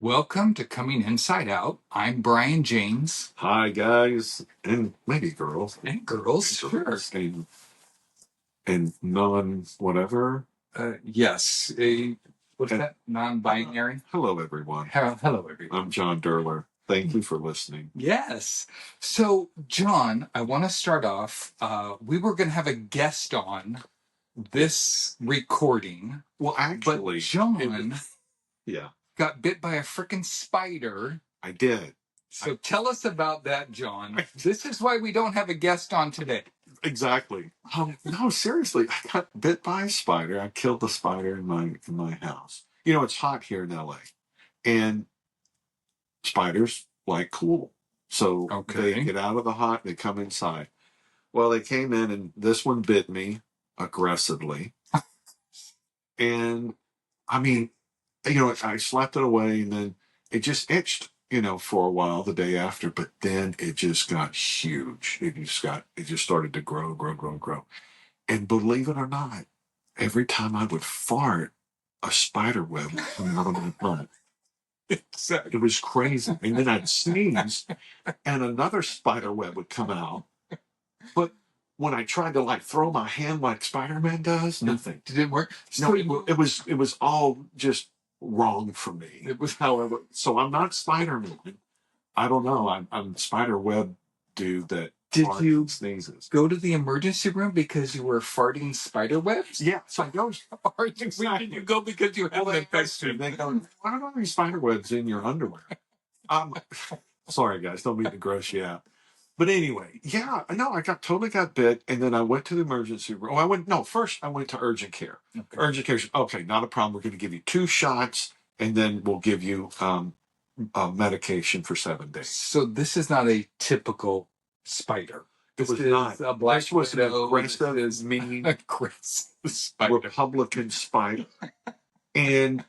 Welcome to Coming Inside Out. I'm Brian James. Hi, guys, and maybe girls. And girls, sure. And non-whatever. Yes. What's that? Non-binary? Hello, everyone. Hello, everyone. I'm John Derler. Thank you for listening. Yes. So, John, I want to start off. We were going to have a guest on this recording. Well, actually, but John yeah, got bit by a freaking spider. I did. So tell us about that, John. This is why we don't have a guest on today. Exactly. No, seriously, I got bit by a spider. I killed the spider in my house. You know, it's hot here in LA, and spiders like cool. So they get out of the hot, they come inside. Well, they came in, and this one bit me aggressively. And I mean, I slapped it away, and then it just itched, for a while the day after. But then it just got huge. It just started to grow, grow, grow, grow. And believe it or not, every time I would fart, a spider web would come out of my butt. It was crazy. And then I'd sneeze, and another spider web would come out. But when I tried to throw my hand like Spider-Man does, nothing. Did it work? No, it was all just wrong for me. It was, however, so I'm not Spider-Man. I don't know. I'm Spider Web dude that Did you sneezes. Go to the emergency room because you were farting spider webs? Yeah, so I go. Exactly. Did you go because you have an infection? They go, why don't all these spider webs in your underwear? Sorry guys, don't mean to gross you out. But anyway, yeah, no, I totally got bit, and then I went to the emergency room. First I went to urgent care. Okay. Urgent care said, okay, not a problem. We're going to give you 2 shots, and then we'll give you medication for 7 days. So this is not a typical spider. This was not a black. This was an aggressive, mean, spider. Republican spider, and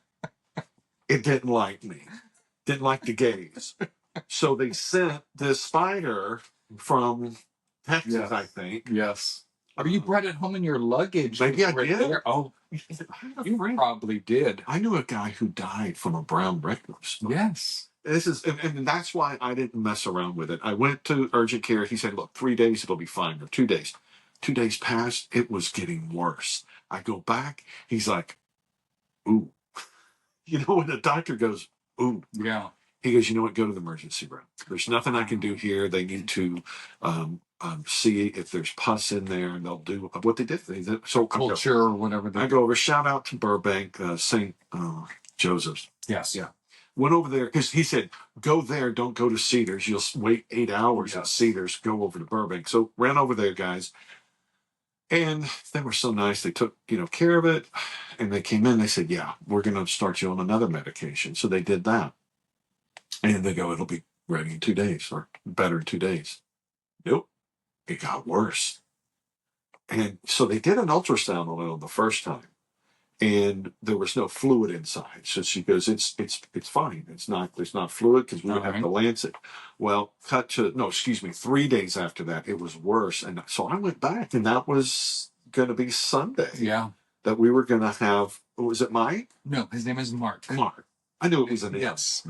it didn't like me. Didn't like the gays. So they sent this spider from Texas, yes. I think. Yes. Or you brought it home in your luggage. Maybe I did. There. Oh, you probably did. I knew a guy who died from a brown recluse spider. Yes. And that's why I didn't mess around with it. I went to urgent care. He said, look, 3 days, it'll be fine. Or 2 days. 2 days passed. It was getting worse. I go back. He's like, ooh. When the doctor goes, ooh. Yeah. He goes, you know what? Go to the emergency room. There's nothing I can do here. They need to see if there's pus in there, and they'll do what they did. So culture or whatever. I go over. Shout out to Burbank, St. Joseph's. Yes. Yeah. Went over there because he said, go there. Don't go to Cedars. You'll wait 8 hours at Cedars. Go over to Burbank. So ran over there, guys. And they were so nice. They took, care of it. And they came in. They said, yeah, we're going to start you on another medication. So they did that. And they go, it'll be ready in 2 days or better in 2 days. Nope. It got worse. And so they did an ultrasound on it on the first time. And there was no fluid inside. So she goes, it's fine. There's not fluid because we would have to lance it. Well, 3 days after that, it was worse. And so I went back, and that was going to be Sunday. Yeah. That we were going to have, was it Mike? No, his name is Mark. Mark. I knew it was an yes.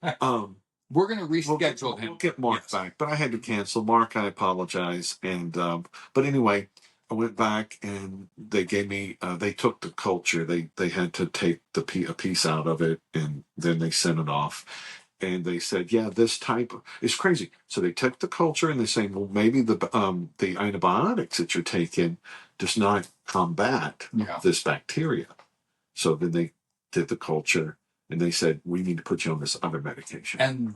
We're going to reschedule him. We'll get Mark back, but I had to cancel. Mark, I apologize. And but anyway, I went back, and they gave me. They took the culture. They had to take a piece out of it, and then they sent it off. And they said, yeah, this type is crazy. So they took the culture, and they say, well, maybe the antibiotics that you're taking does not combat this bacteria. So then they did the culture. And they said, we need to put you on this other medication. And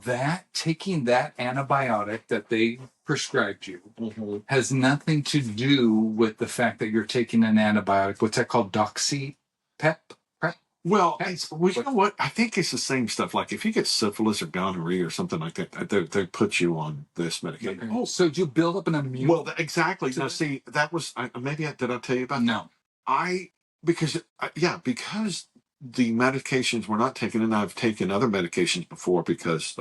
taking that antibiotic that they prescribed you has nothing to do with the fact that you're taking an antibiotic. What's that called? Prep? Well, you know what? I think it's the same stuff. Like if you get syphilis or gonorrhea or something like that, they put you on this medication. Oh, so you build up an immune? Well, exactly. Now, see, that was, did I tell you about that? No. Because the medications were not taken, and I've taken other medications before because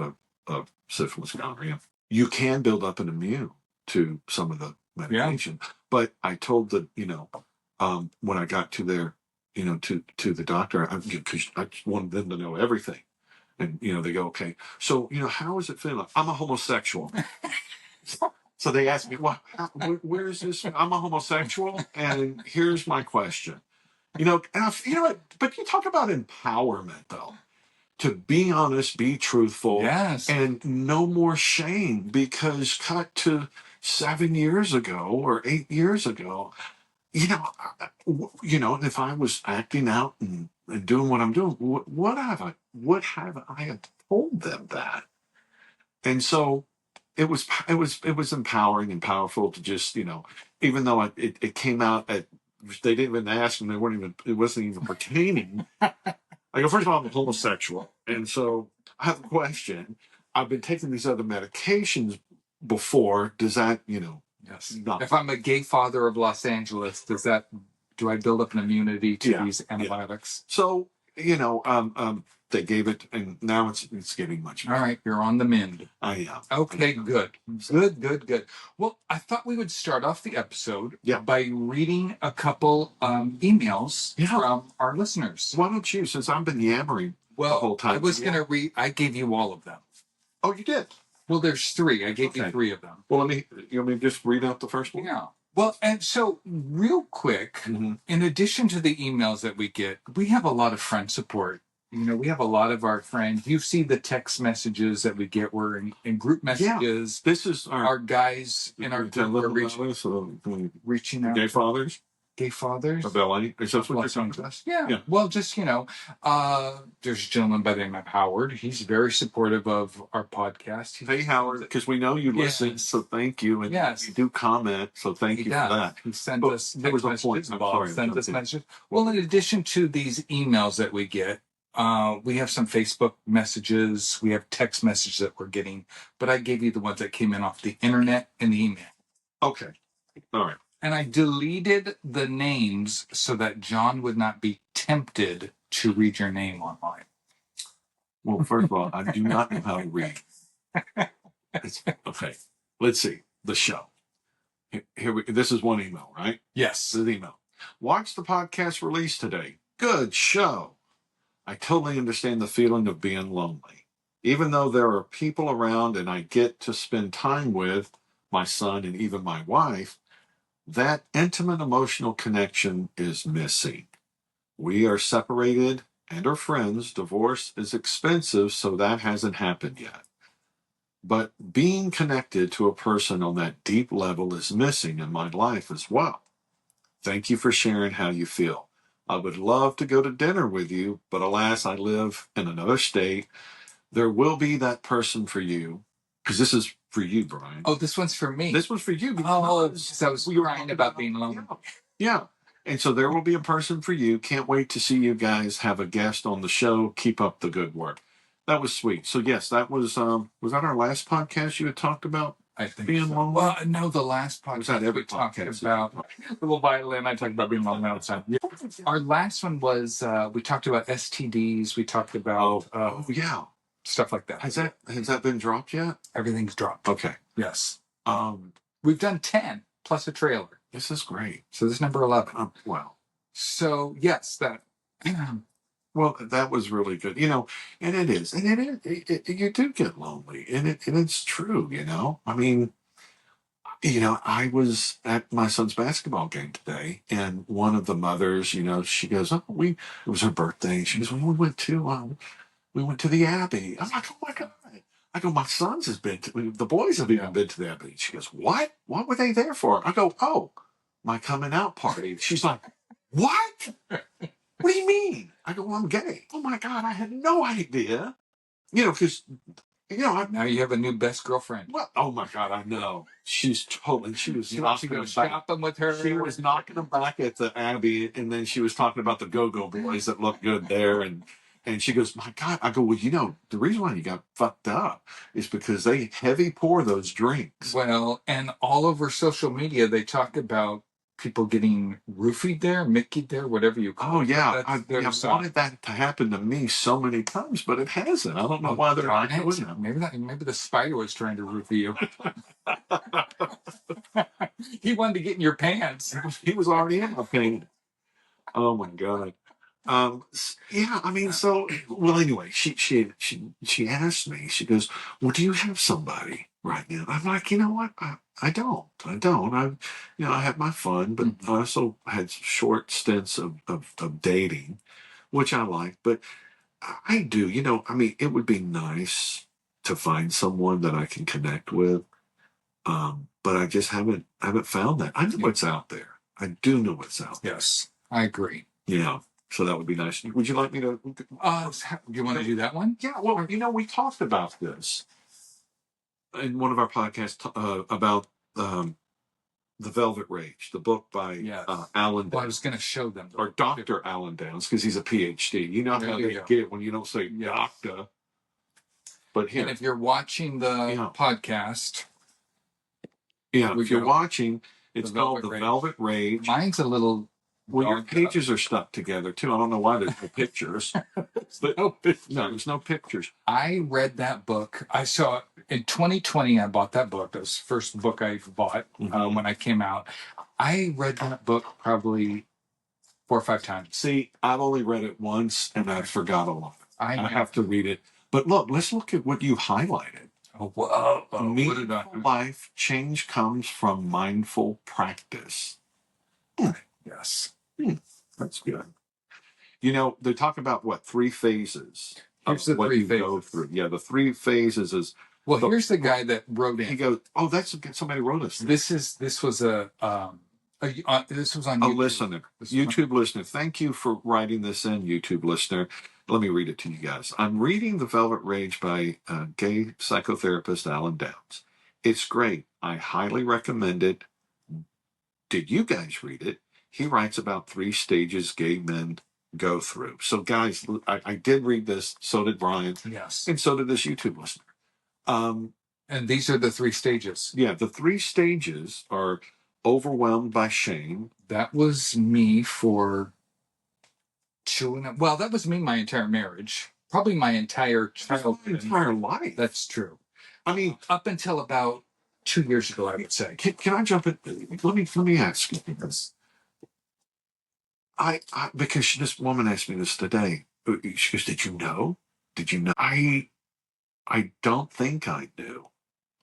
of syphilis, gonorrhea. You can build up an immune to some of the medication. Yeah. But I told when I got to their, to the doctor, because I wanted them to know everything. And, they go, okay, so, how is it feeling? I'm a homosexual. So they ask me, well, where is this? I'm a homosexual. And here's my question. But you talk about empowerment, though, to be honest, be truthful, Yes. and no more shame, because cut to 7 years ago or 8 years ago, if I was acting out and doing what I'm doing, what have I told them that? And so it was empowering and powerful to just, even though it came out they didn't even ask, and it wasn't even pertaining. I go, first of all, I'm a homosexual. And so I have a question. I've been taking these other medications before. Does that, Yes. not? If I'm a gay father of Los Angeles, do I build up an immunity to these antibiotics? So, they gave it, and now it's getting much better. All right, you're on the mend. I am. Okay, good. Good. Well, I thought we would start off the episode by reading a couple emails from our listeners. Why don't you, since I've been yammering the whole time? I was going to read, I gave you all of them. Oh, you did? Well, there's 3. I gave you 3 of them. Well, you want me to just read out the first one? Yeah. Well, and so real quick, in addition to the emails that we get, we have a lot of friend support. We have a lot of our friends. You see the text messages that we get. We're in group messages. Yeah. This is our guys in our group are reaching out. Gay fathers? Gay fathers? Of LA? Is that what you're talking about? Yeah. Well, just, there's a gentleman by the name of Howard. He's very supportive of our podcast. Hey, Howard, because we know you listen, so thank you. And you do comment, so thank you for that. He sent us messages. Sent us messages. Well, in addition to these emails that we get, we have some Facebook messages. We have text messages that we're getting, but I gave you the ones that came in off the internet and the email. Okay. All right. And I deleted the names so that John would not be tempted to read your name online. Well, first of all, I do not know how to read. Okay. Let's see. The show. This is one email, right? Yes. This is the email. Watch the podcast release today. Good show. I totally understand the feeling of being lonely. Even though there are people around and I get to spend time with my son and even my wife, that intimate emotional connection is missing. We are separated and are friends. Divorce is expensive, so that hasn't happened yet. But being connected to a person on that deep level is missing in my life as well. Thank you for sharing how you feel. I would love to go to dinner with you, but alas, I live in another state. There will be that person for you, because this is for you, Brian. Oh, this one's for me. This one's for you. So I was crying about being lonely. Yeah. And so there will be a person for you. Can't wait to see you guys have a guest on the show. Keep up the good work. That was sweet. So yes, that was that our last podcast you had talked about? I think being so. lonely? Well, no, the last podcast we talked about little violin. I talked about being lonely all the time. Yeah. Our last one was we talked about STDs. We talked about stuff like that. Has that been dropped yet? Everything's dropped. Okay. Yes. We've done 10 plus a trailer. This is great. So this is number 11. Wow. So yes, that. Well, that was really good, and it is, and you do get lonely, and it's true, I mean, I was at my son's basketball game today, and one of the mothers, she goes, it was her birthday. She goes, well, we went to the Abbey. I'm like, oh my God. I go, my son's the boys have even been to the Abbey. She goes, what? What were they there for? I go, oh, my coming out party. She's like, what? What do you mean? I go, well, I'm gay. Oh my God, I had no idea. Because, now you have a new best girlfriend. Well, oh my God, I know. She was knocking them back. Shopping with her. She was knocking them back at the Abbey, and then she was talking about the Go-Go Boys that look good there, and she goes, my God. I go, well, the reason why you got fucked up is because they heavy pour those drinks. Well, and all over social media, they talk about people getting roofied there, Mickey'd there, whatever you call it. Oh, yeah. I wanted that to happen to me so many times, but it hasn't. I don't know why they're not doing it. Maybe the spider was trying to roofie you. He wanted to get in your pants. He was already in my pants. Oh, my God. Yeah, I mean, so well. Anyway, she asked me. She goes, "Well, do you have somebody right now?" I'm like, you know what? I don't. I have my fun, but I also had short stints of dating, which I like. But I do. I mean, it would be nice to find someone that I can connect with. But I just haven't found that. I know it's out there. I do know it's out there. Yes, I agree. Yeah. So that would be nice. Would you like me to? Do you want to do that one? Yeah. Well, we talked about this in one of our podcasts about the Velvet Rage, the book by Alan Downs. Well, I was going to show them. Or Dr. Alan Downs, because he's a PhD. You know how they get when you don't say doctor. But here, and if you're watching the podcast, if you're watching, it's called The Velvet Rage. Mine's a little. Well, your pages are stuck together too. I don't know why there's no pictures. But no, there's no pictures. I read that book. I saw in 2020. I bought that book. That was the first book I bought when I came out. I read that book probably 4 or 5 times. See, I've only read it once and I forgot a lot. I have to read it. But look, let's look at what you highlighted. Oh, whoa. Meaningful life change comes from mindful practice. Yes. That's good. They talk about what 3 phases. Here's the 3 phases. Go through. Yeah, the 3 phases is. Well, here's the guy that wrote in. He goes, "Oh, that's somebody wrote us." This was on YouTube. A listener, YouTube listener. Thank you for writing this in, YouTube listener. Let me read it to you guys. I'm reading The Velvet Rage by gay psychotherapist Alan Downs. It's great. I highly recommend it. Did you guys read it? He writes about 3 stages gay men go through. So, guys, I did read this. So did Brian. Yes. And so did this YouTube listener. And these are the 3 stages. Yeah, the 3 stages are overwhelmed by shame. That was me for 2.5. Well, that was me my entire marriage. Probably my entire childhood. My entire life. That's true. I mean, up until about 2 years ago, I would say. Can I jump in? Let me ask you this. Because this woman asked me this today. She goes, "Did you know? Did you know?" I don't think I knew.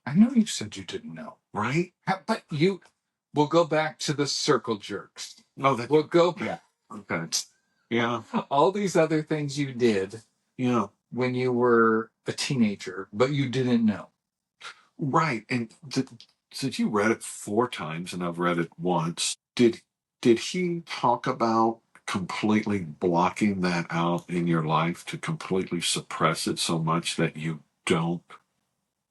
I know you said you didn't know, right? But we'll go back to the circle jerks. Oh, we'll go back. Okay. Yeah. All these other things you did. Yeah. When you were a teenager, but you didn't know. Right. And since you read it 4 times and I've read it once, did he talk about completely blocking that out in your life, to completely suppress it so much that you don't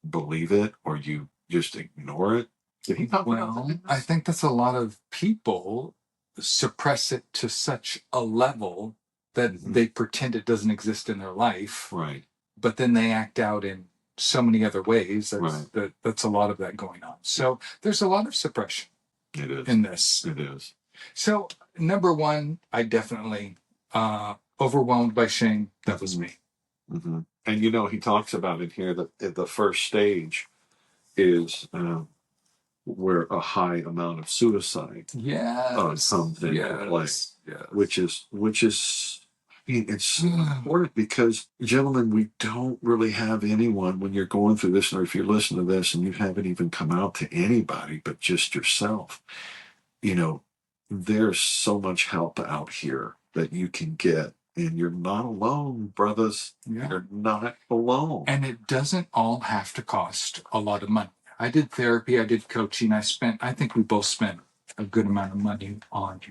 believe it or you just ignore it? Did he talk about that? I think that's a lot of people suppress it to such a level that they pretend it doesn't exist in their life. Right. But then they act out in so many other ways. That's a lot of that going on. So there's a lot of suppression. It is. In this. It is. So number 1, I definitely overwhelmed by shame. That was me. Mm-hmm. And he talks about it here that the first stage is where a high amount of suicide comes into play. Yes. Which is it's important because, gentlemen, we don't really have anyone when you're going through this, or if you're listening to this and you haven't even come out to anybody but just yourself. There's so much help out here that you can get, and you're not alone, brothers. Yeah. You're not alone. And it doesn't all have to cost a lot of money. I did therapy, I did coaching. I think we both spent a good amount of money on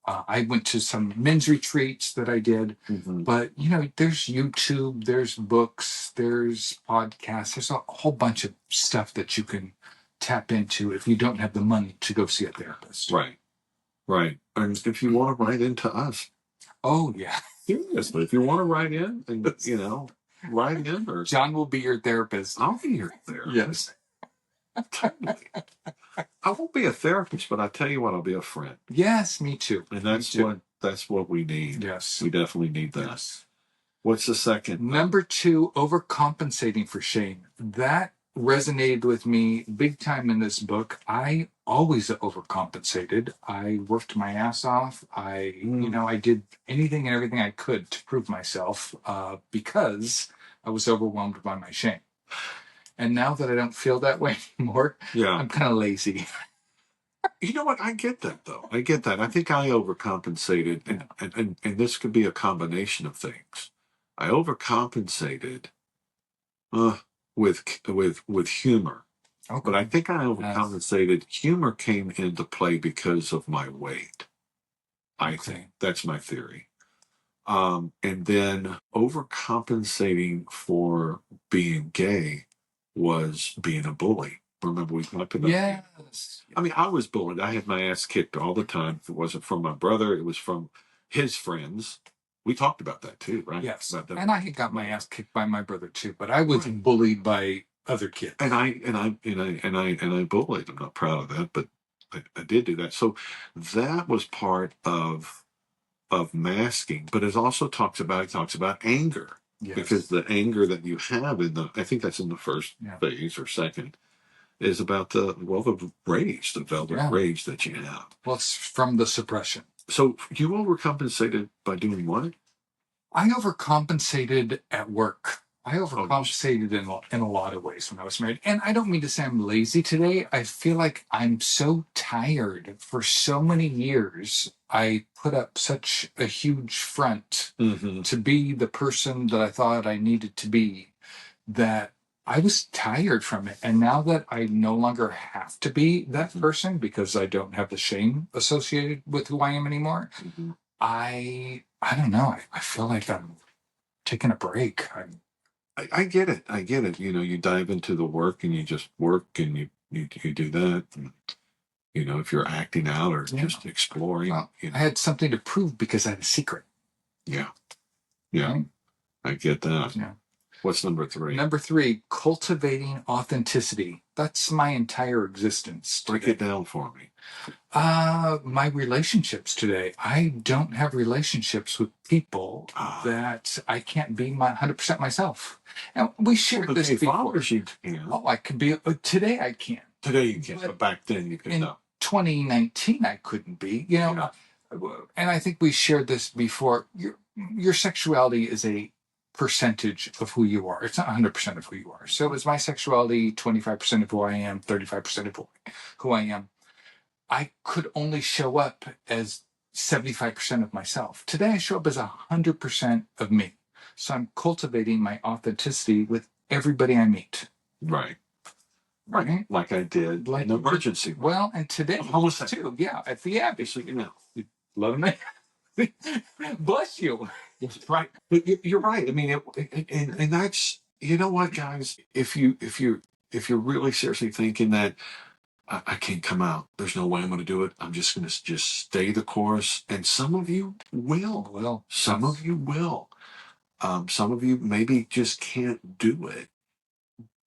I went to some men's retreats that I did, but there's YouTube, there's books, there's podcasts, there's a whole bunch of stuff that you can tap into if you don't have the money to go see a therapist. Right. Right. And if you want to write into us. Oh, yeah. Seriously, if you want to write in, and write in. Or John will be your therapist. I'll be your therapist. Yes. Totally. I won't be a therapist, but I tell you what, I'll be a friend. Yes, me too. And that's what we need. Yes. We definitely need that. Yes. What's the second? Number 2, overcompensating for shame. That resonated with me big time in this book. I always overcompensated. I worked my ass off. I did anything and everything I could to prove myself because I was overwhelmed by my shame. And now that I don't feel that way anymore, I'm kind of lazy. You know what? I get that, though. I get that. I think I overcompensated, and this could be a combination of things. I overcompensated with humor. Okay. But I think I overcompensated. Humor came into play because of my weight. I think that's my theory. And then overcompensating for being gay was being a bully. Remember we talked about that? Yes. I mean, I was bullied. I had my ass kicked all the time. It wasn't from my brother. It was from his friends. We talked about that too, right? Yes. And I got my ass kicked by my brother too, but I was bullied by other kids. And I bullied. I'm not proud of that, but I did do that. So that was part of masking, but it also talks about anger. Yes. Because the anger that you have I think that's in the first phase or second, is about the rage, the velvet rage that you have. Well, it's from the suppression. So you overcompensated by doing what? I overcompensated at work. I overcompensated in a lot of ways when I was married. And I don't mean to say I'm lazy today. I feel like I'm so tired. For so many years, I put up such a huge front to be the person that I thought I needed to be, that I was tired from it. And now that I no longer have to be that person because I don't have the shame associated with who I am anymore, I don't know. I feel like I'm taking a break. I get it. I get it. You know, you dive into the work and you just work and you do that. And, you know, if you're acting out or just exploring. Well, I had something to prove because I had a secret. Yeah. Yeah. Right? I get that. Yeah. What's number 3? Number 3, cultivating authenticity. That's my entire existence today. Break it down for me. My relationships today. I don't have relationships with people that I can't be 100% myself. And we shared this before. I could be. Today I can. Today you can, but back then you couldn't. In 2019 I couldn't be. You know, and I think we shared this before. Your sexuality is a percentage of who you are. It's not 100% of who you are. So is my sexuality 25% of who I am, 35% of who I am. I could only show up as 75% of myself. Today I show up as 100% of me. So I'm cultivating my authenticity with everybody I meet. Right. Right. Like I did in the emergency. Well, and today too. Yeah, at the Abbey. So, you know, love me. Bless you. Right. But you're right. I mean, and that's, you know what, guys, if you're really seriously thinking that I can't come out, there's no way I'm going to do it, I'm just going to just stay the course. And some of you will. Some of you will. Some of you maybe just can't do it.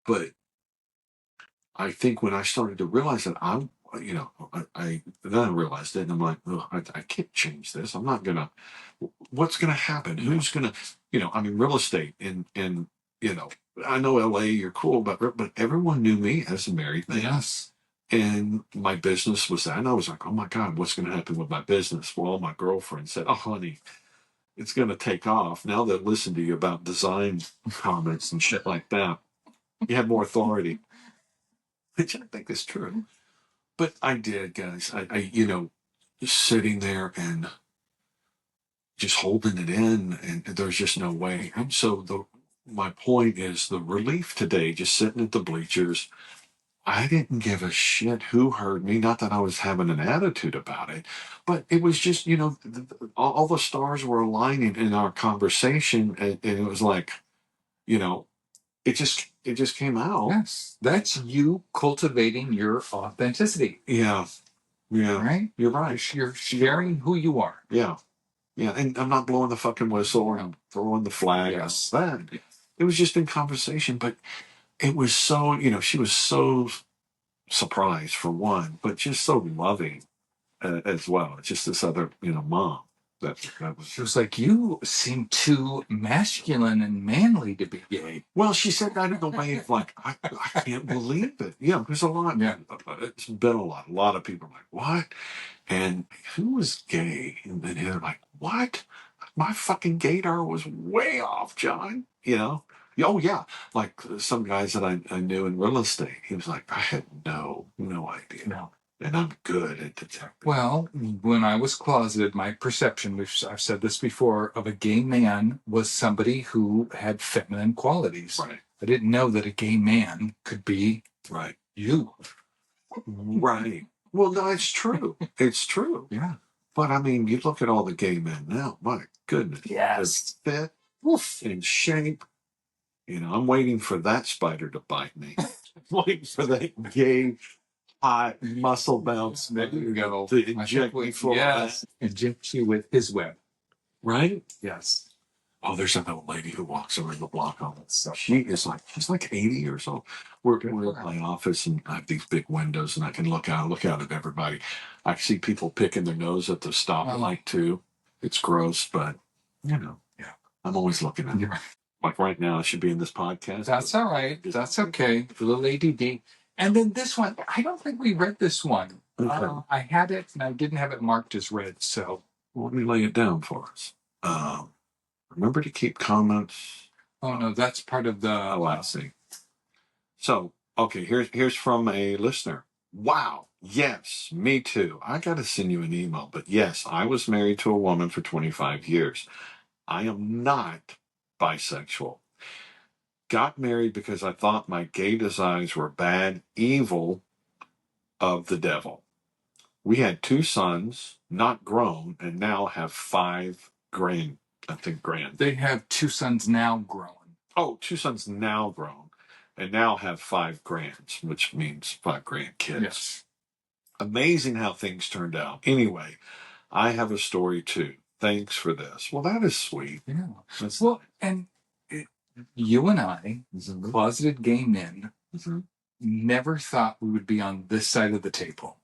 But I think when I started to realize that I then I realized it, and I'm like, oh, I can't change this. I'm not gonna. What's gonna happen? Who's gonna? I mean, real estate and I know LA, you're cool, but everyone knew me as a married man. Yes. And my business was that, and I was like, oh my God, what's gonna happen with my business? Well, my girlfriend said, oh honey, it's gonna take off. Now they listen to you about design comments and shit like that. You have more authority. Which I think is true. But I did, guys. I just sitting there and just holding it in, and there's just no way. And so my point is the relief today, just sitting at the bleachers, I didn't give a shit who heard me. Not that I was having an attitude about it, but it was just, all the stars were aligning in our conversation, and it was like, it just came out. Yes. That's you cultivating your authenticity. Yeah. Yeah. Right? You're right. You're sharing who you are. Yeah. Yeah. And I'm not blowing the fucking whistle or I'm throwing the flag. Yes. It was just in conversation, but it was so, she was so surprised for one, but just so loving as well. It's just this other, mom. That was. She was like, "You seem too masculine and manly to be gay." Well, she said that in a way of like, I can't believe it. Yeah, there's a lot. Yeah. It's been a lot. A lot of people are like, what? And who was gay? And then they're like, what? My fucking gaydar was way off, John. You know? Oh yeah, like some guys that I knew in real estate. He was like, I had no idea. No. And I'm good at detecting. Well, when I was closeted, my perception, which I've said this before, of a gay man was somebody who had feminine qualities. Right. I didn't know that a gay man could be Right. you. Right. Well, no, it's true. It's true. Yeah. But I mean, you look at all the gay men now. My goodness. Yes. They're fit, in shape. You know, I'm waiting for that spider to bite me. Waiting for that gay, hot, muscle bounce. There you go. To inject me full of that. Inject you with his web. Right? Yes. Oh, there's another lady who walks over the block on that stuff. She's like 80 years old. We're in my office and I have these big windows and I can look out at everybody. I see people picking their nose at the stoplight too. It's gross, but you know, yeah, I'm always looking at it. Like right now, I should be in this podcast. That's all right. That's okay. A little ADD. And then this one, I don't think we read this one. Okay. I had it and I didn't have it marked as read. So well, let me lay it down for us. Remember to keep comments. Oh no, that's part of the. Oh, I see. So, okay, here's from a listener. Wow. Yes, me too. I got to send you an email, but yes, I was married to a woman for 25 years. I am not bisexual. Got married because I thought my gay desires were bad, evil of the devil. We had 2 sons, not grown, and now have 5 grand. They have 2 sons now grown. Oh, 2 sons now grown, and now have 5 grands, which means 5 grandkids. Yes. Amazing how things turned out. Anyway, I have a story too. Thanks for this. Well, that is sweet. Yeah. Well, and you and I, closeted gay men, never thought we would be on this side of the table,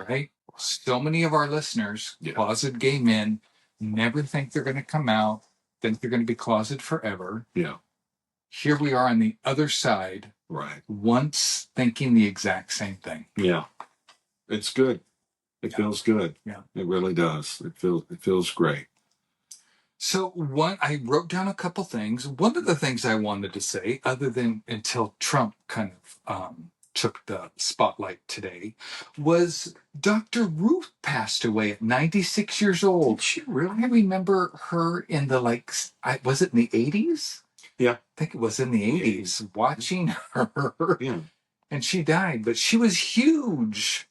right? So many of our listeners, closeted gay men, never think they're going to come out, think they're going to be closeted forever. Yeah. Here we are on the other side, right? Once thinking the exact same thing. Yeah, it's good. It feels good. Yeah, it really does. It feels great. So I wrote down a couple things. One of the things I wanted to say, other than until Trump kind of took the spotlight today, was Dr. Ruth passed away at 96 years old. Did she really? I remember her in the was it in the 80s? Yeah. I think it was in the 80s, watching her. Yeah. And she died, but she was huge.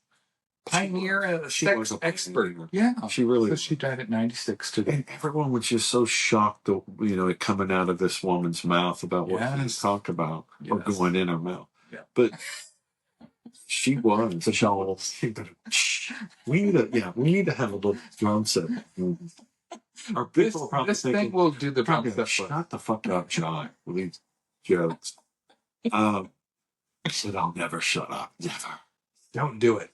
Pioneer, sex expert. Yeah. She really was. She died at 96 today. And everyone was just so shocked, it coming out of this woman's mouth about what she talked about or going in her mouth. Yeah. But she was. We need to have a little drum set. Our people probably this thing will do the drum set. Shut the fuck up, John, with these jokes. I said I'll never shut up. Never. Don't do it.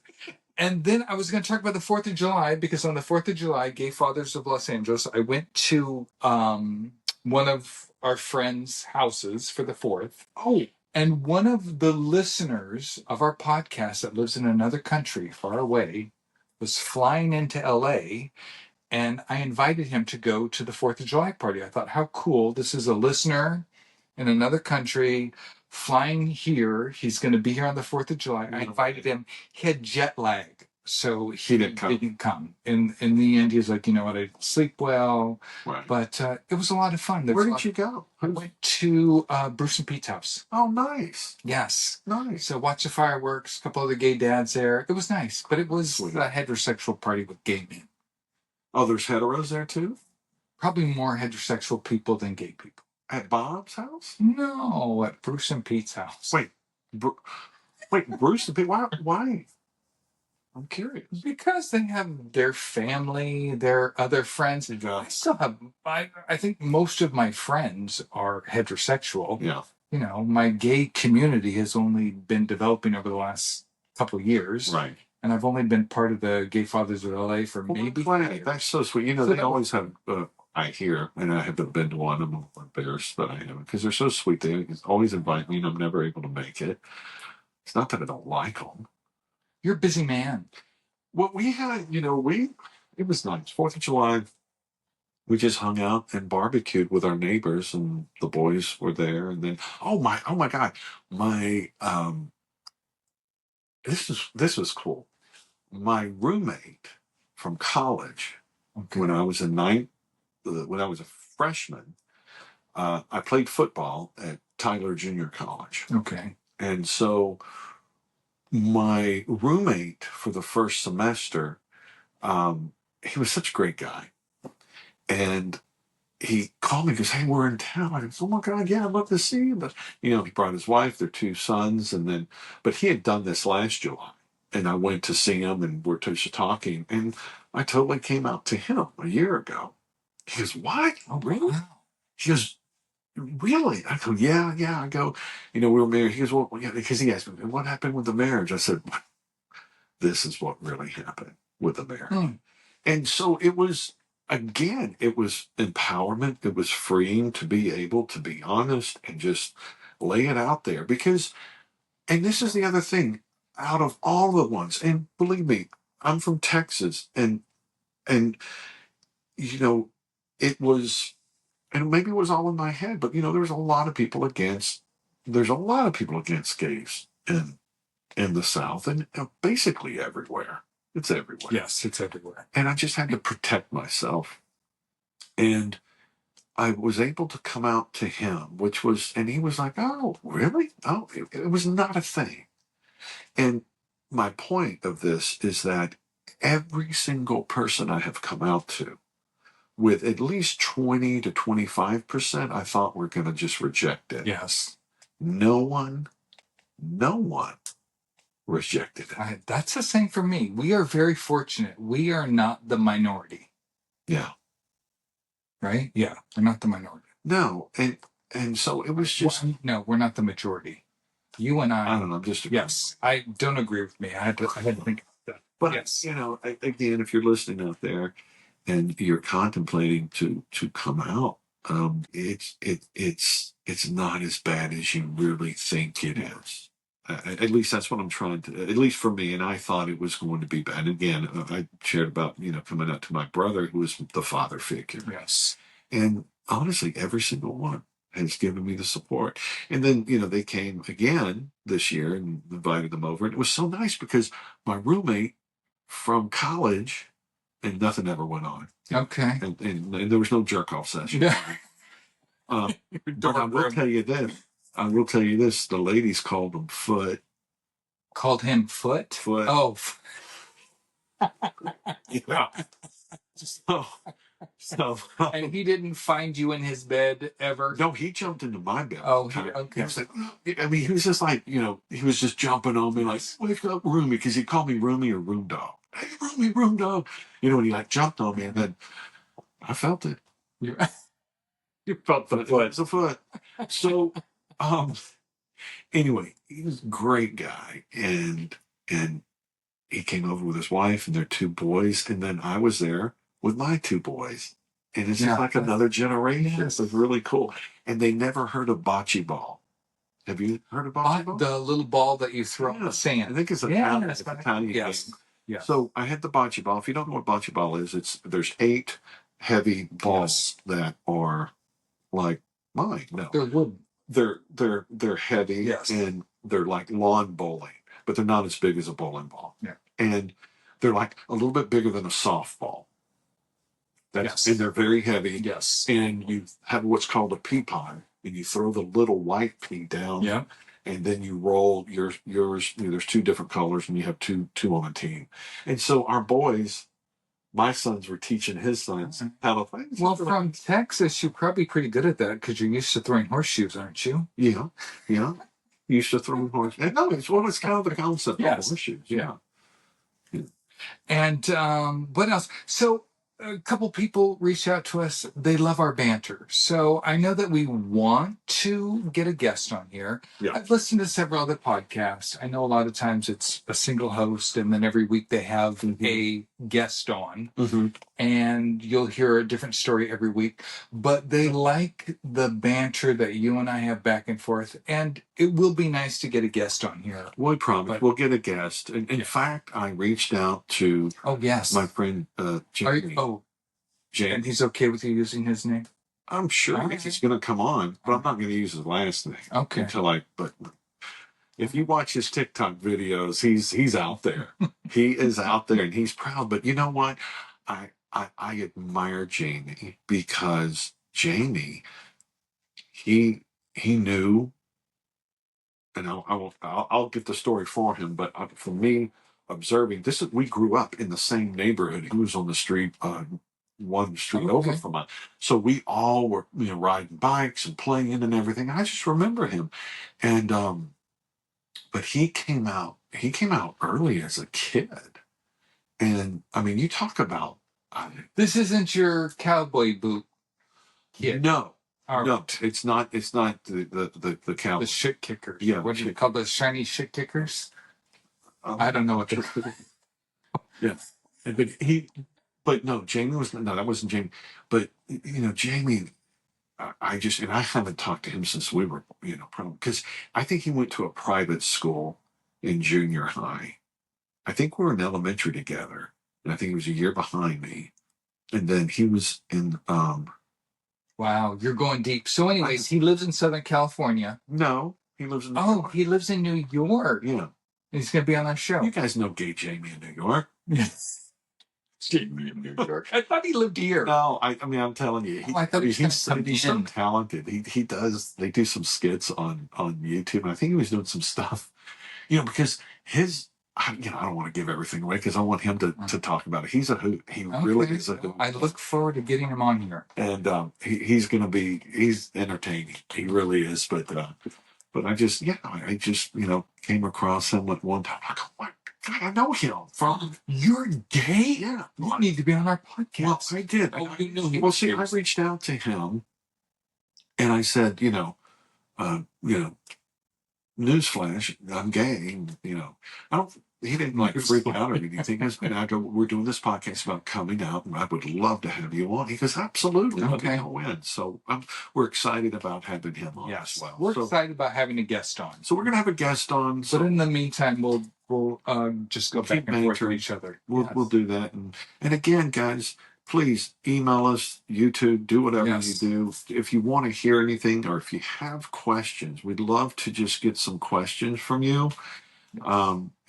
And then I was going to talk about the 4th of July, because on the 4th of July, Gay Fathers of Los Angeles, I went to one of our friends' houses for the 4th. Oh. And one of the listeners of our podcast that lives in another country far away was flying into LA, and I invited him to go to the 4th of July party. I thought, how cool. This is a listener in another country flying here. He's going to be here on the 4th of July. I invited him. He had jet lag, so he didn't come. In the end, he's like, you know what, I didn't sleep well. Right. But it was a lot of fun. Where did you go? I went to Bruce and Pete's house. Oh, nice. Yes. Nice. So watch the fireworks, a couple of the gay dads there. It was nice, but it was a heterosexual party with gay men. Oh, there's heteros there too? Probably more heterosexual people than gay people. At Bob's house? No, at Bruce and Pete's house. Wait, Bruce and Pete? Why? I'm curious. Because they have their family, their other friends. I still have. I think most of my friends are heterosexual. Yeah. You know, my gay community has only been developing over the last couple of years. Right. and I've only been part of the Gay Fathers of LA for maybe 3 years. That's so sweet. You know, So they always have. I hear, and I haven't been to one. I'm embarrassed that I haven't because they're so sweet. They always invite me, and I'm never able to make it. It's not that I don't like them. You're a busy man. Well, we had, it was nice. 4th of July, we just hung out and barbecued with our neighbors, and the boys were there. And then, oh my God, my this was cool. My roommate from college, when I was when I was a freshman, I played football at Tyler Junior College. Okay. And so my roommate for the first semester, he was such a great guy. And he called me and goes, "Hey, we're in town." I goes, "Oh my God, yeah, I'd love to see you." But, he brought his wife, their 2 sons. But he had done this last July. And I went to see him and we're just talking. And I totally came out to him a year ago. He goes, "What? Oh, really?" He goes, "Really?" I go, "Yeah, yeah." I go, "We were married." He goes, "Well, yeah," because he asked me, "What happened with the marriage?" I said, "This is what really happened with the marriage." And so it was, again, it was empowerment. It was freeing to be able to be honest and just lay it out there. Because, and this is the other thing, out of all the ones, and believe me, I'm from Texas, and it was, and maybe it was all in my head, but there was a lot of people against. There's a lot of people against gays in the South, and basically everywhere. It's everywhere. Yes, it's everywhere. And I just had to protect myself. And I was able to come out to him, and he was like, "Oh, really? Oh, it was not a thing." And my point of this is that every single person I have come out to, with at least 20 to 25%, I thought were going to just reject it. Yes. No one rejected it. That's the same for me. We are very fortunate. We are not the minority. Yeah. Right? Yeah, we're not the minority. No, and so it was just. Well, no, we're not the majority. You and I. I don't know. I'm just. Yes, I don't agree with me. I had to think about that. But yes, again, if you're listening out there, and you're contemplating to come out, it's not as bad as you really think it is. At least that's what I'm trying to. At least for me, and I thought it was going to be bad. And again, I shared about coming out to my brother, who was the father figure. Yes, and honestly, every single one has given me the support. And then they came again this year and invited them over, and it was so nice because my roommate from college, and nothing ever went on. Okay. And there was no jerk off session. But I will tell you this. The ladies called him Foot. Called him Foot? Foot. Oh. Yeah. So, and he didn't find you in his bed ever? No, he jumped into my bed. Oh, okay. He was like, he was just like, he was just jumping on me like, "Wake up, Roomy," because he called me Roomy or Room Dog. "Hey, Roomy, Room Dog." And he jumped on me, and then I felt it. You felt the foot. It was a foot. So, anyway, he was a great guy, and he came over with his wife and their 2 boys, and then I was there with my 2 boys, and it's just like another generation. Yes. It's really cool. And they never heard of bocce ball. Have you heard of bocce ball? The little ball that you throw in the sand. I think it's a tiny game. Yeah. So I had the bocce ball. If you don't know what bocce ball is, there's 8 heavy balls that are like mine. No, they're wooden. They're heavy. Yes. And they're like lawn bowling, but they're not as big as a bowling ball. Yeah. And they're like a little bit bigger than a softball. Yes. And they're very heavy. Yes. And you have what's called a pea pod, and you throw the little white pea down. Yeah. And then you roll yours. There's 2 different colors, and you have two on a team. And so our boys, my sons, were teaching his sons how to play. Well, from Texas, you're probably pretty good at that because you're used to throwing horseshoes, aren't you? Yeah. Used to throwing horseshoes. No, it's kind of the concept of horseshoes. Yeah. And what else? So a couple people reached out to us. They love our banter. So I know that we want to get a guest on here. Yeah. I've listened to several other podcasts. I know a lot of times it's a single host, and then every week they have a guest on, and you'll hear a different story every week. But they like the banter that you and I have back and forth, and it will be nice to get a guest on here. We promise we'll get a guest. In fact, I reached out to my friend Jamie. Jamie. And he's okay with you using his name? I'm sure he's going to come on, but I'm not going to use his last name. Okay. But if you watch his TikTok videos, he's out there. He is out there, and he's proud. But you know what? I admire Jamie because Jamie, he knew, and I'll get the story for him. But for me, observing this, we grew up in the same neighborhood. He was on the street. One street over from us. So we all were, riding bikes and playing and everything. I just remember him. And but he came out early as a kid. And I mean, you talk about this isn't your cowboy boot kid. No. Right. No, it's not the cowboy. The shit kickers. Yeah. What do you call those shiny shit kickers? I don't know what they're Yeah. But no, that wasn't Jamie. But Jamie, I haven't talked to him since we were, because I think he went to a private school in junior high. I think we were in elementary together, and I think he was a year behind me. And then he was in. Wow, you're going deep. So, anyways, he lives in Southern California. No, he lives in New York. He lives in New York. Yeah, he's going to be on our show. You guys know gay Jamie in New York. Yes. Jamie in New York. I thought he lived here. No, I mean, I'm telling you, he's so talented. He does. They do some skits on YouTube, and I think he was doing some stuff, because his. I don't want to give everything away because I want him to talk about it. He's a hoot. He really is a hoot. I look forward to getting him on here. And he's entertaining. He really is. But I just came across him at one time. Like, oh my God, I know him from. You're gay? Yeah. You need to be on our podcast. Well, I did. You knew he was gay. I reached out to him and I said, newsflash, I'm gay. I don't. He didn't freak out or anything. And I go, we're doing this podcast about coming out, and I would love to have you on. He goes, absolutely. Let me know when. So we're excited about having him on as well. We're excited about having a guest on. So we're going to have a guest on. But in the meantime, we'll just go back and forth with each other. We'll do that. And again, guys, please email us, YouTube, do whatever you do. If you want to hear anything or if you have questions, we'd love to just get some questions from you.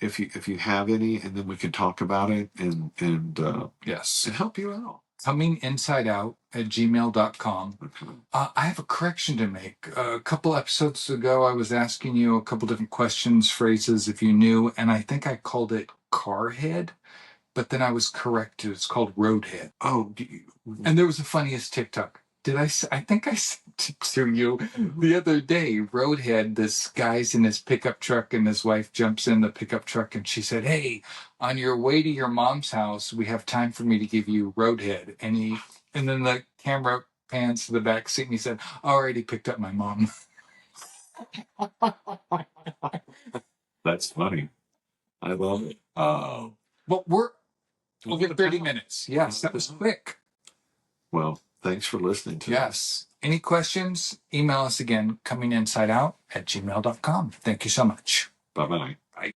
If you have any, and then we can talk about it and help you out. cominginsideout@gmail.com. Okay. I have a correction to make. A couple episodes ago, I was asking you a couple different questions, phrases, if you knew, and I think I called it carhead, but then I was corrected. It's called roadhead. Oh, and there was the funniest TikTok. I think I sent it to you the other day. Roadhead, this guy's in his pickup truck and his wife jumps in the pickup truck and she said, "Hey, on your way to your mom's house, we have time for me to give you roadhead." And then the camera pans to the back seat and he said, "I already picked up my mom." That's funny. I love it. Oh, but we'll get 30 minutes. Yes, that was quick. Well, thanks for listening to us. Any questions? Email us again, cominginsideout@gmail.com. Thank you so much. Bye-bye.